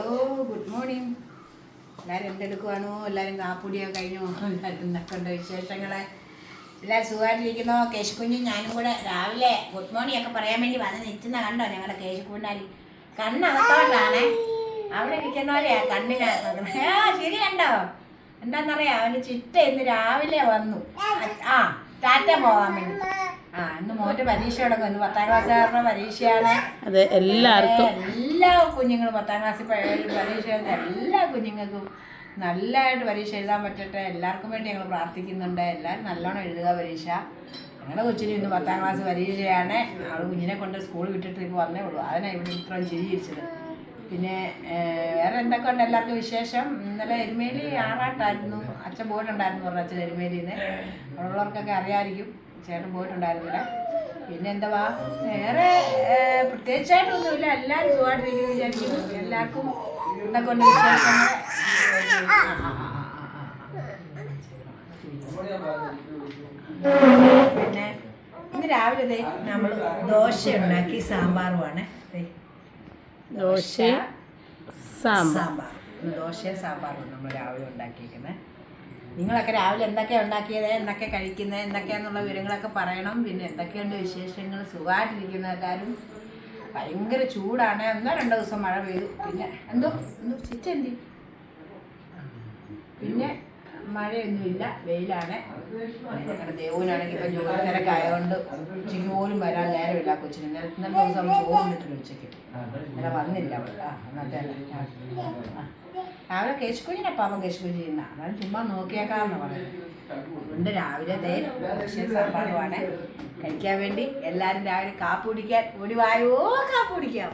Hello, good morning. എല്ലാവരും എന്തെടുക്കുവാണോ? എല്ലാവരും കാപ്പുടിയൊക്കെ കഴിഞ്ഞോ? എല്ലാവരും എന്തൊക്കെയുണ്ട് വിശേഷങ്ങളെ? എല്ലാവരും സുഖമായിട്ടിരിക്കുന്നോ? കേശുക്കുഞ്ഞും ഞാനും കൂടെ രാവിലെ ഗുഡ് മോർണിംഗ് ഒക്കെ പറയാൻ വേണ്ടി വന്ന് നിൽക്കുന്ന കണ്ടോ? ഞങ്ങളുടെ കേശുക്കുഞ്ഞാൽ കണ്ണകത്തോണ്ടാണേ, അവിടെ ഇരിക്കുന്നവരെയാ കണ്ണിന് ശരി കണ്ടോ? എന്താണെന്നറിയാം, അവന് ചിറ്റ ഇന്ന് രാവിലെ വന്നു. ടാറ്റ പോകാൻ വേണ്ടി. ഇന്ന് മോൻ്റെ പരീക്ഷ തുടങ്ങും. ഇന്ന് 10ാം ക്ലാസ്സുകാരുടെ പരീക്ഷയാണ്. അതെ, എല്ലാവർക്കും എല്ലാ കുഞ്ഞുങ്ങളും 10ാം ക്ലാസ്സിൽ പരീക്ഷ എഴുതുന്ന എല്ലാ കുഞ്ഞുങ്ങൾക്കും നല്ലതായിട്ട് പരീക്ഷ എഴുതാൻ പറ്റട്ടെ. എല്ലാവർക്കും വേണ്ടി ഞങ്ങൾ പ്രാർത്ഥിക്കുന്നുണ്ട്. എല്ലാവരും നല്ലോണം എഴുതുക പരീക്ഷ. ഞങ്ങളുടെ കൊച്ചിന് ഇന്ന് 10ാം ക്ലാസ് പരീക്ഷയാണ്. അവൾ കുഞ്ഞിനെ കൊണ്ട് സ്കൂൾ വിട്ടിട്ട് ഇപ്പോൾ വന്നേ ഉള്ളൂ. അതിനാണ് ഇവിടെ ഇത്രയും ചിരിച്ചിരിച്ചത്. പിന്നെ വേറെ എന്തൊക്കെ ഉണ്ട് എല്ലാവർക്കും വിശേഷം? ഇന്നലെ എരുമേലി ആറാട്ടായിരുന്നു. അച്ഛൻ പോയിട്ടുണ്ടായിരുന്നു പറഞ്ഞു, അച്ഛൻ എരുമേലിയിൽ നിന്ന്. അവിടെയുള്ളവർക്കൊക്കെ അറിയാമായിരിക്കും. ചേട്ടൻ പോയിട്ടുണ്ടായിരുന്നില്ല. പിന്നെ എന്താ വേറെ പ്രത്യേകിച്ചായിട്ടൊന്നുമില്ല. എല്ലാവരും സുഖമായിട്ടിരിക്കുന്നു വിചാരിക്കുന്നു. എല്ലാവർക്കും എന്തൊക്കെ ഉണ്ട് വിശേഷങ്ങൾ? പിന്നെ ഇന്ന് രാവിലെ നമ്മൾ ദോശ ഉണ്ടാക്കി സാമ്പാറുമാണ്. ദോശ സാമ്പാർ. ദോശയും സാമ്പാറും നമ്മൾ രാവിലെ ഉണ്ടാക്കിയിരിക്കുന്നത്. നിങ്ങളൊക്കെ രാവിലെ എന്തൊക്കെയാണ് ഉണ്ടാക്കിയത്, എന്തൊക്കെ കഴിക്കുന്നത്, എന്തൊക്കെയാണെന്നുള്ള വിവരങ്ങളൊക്കെ പറയണം. പിന്നെ എന്തൊക്കെയുണ്ട് വിശേഷങ്ങൾ? സുഖമായിട്ടിരിക്കുന്ന എല്ലാവരും. ഭയങ്കര ചൂടാണ്. 1-2 ദിവസം മഴ പെയ്തു. പിന്നെ എന്തോ ചിറ്റെന്തി പിന്നെ മഴയൊന്നുമില്ല, വെയിലാണ്. ഞങ്ങളുടെ ദേവനാണെങ്കിൽ ഇപ്പം ജോലി തിരക്കായതുകൊണ്ട് ഉച്ചയ്ക്ക് പോലും വരാൻ നേരമില്ല കൊച്ചിന്. ഇന്നത്തെ ദിവസം ചോറുണ്ടിട്ടില്ല ഉച്ചയ്ക്ക്. ഇന്നലെ വന്നില്ല അവൾ. അന്നത്തെ രാവിലെ കേശുക്കുഞ്ഞിനപ്പം അവൻ കേശുക്കുഞ്ഞ് ചെയ്യുന്ന അതാണ് ചുമ്മാ നോക്കിയേക്കാന്ന് പറയുന്നത്. അതുകൊണ്ട് രാവിലെ ദോശയും സാമ്പാറുമാണ് കഴിക്കാൻ വേണ്ടി. എല്ലാവരും രാവിലെ കാപ്പി കുടിക്കാൻ ഓടി വായോ, കാപ്പി കുടിക്കാം.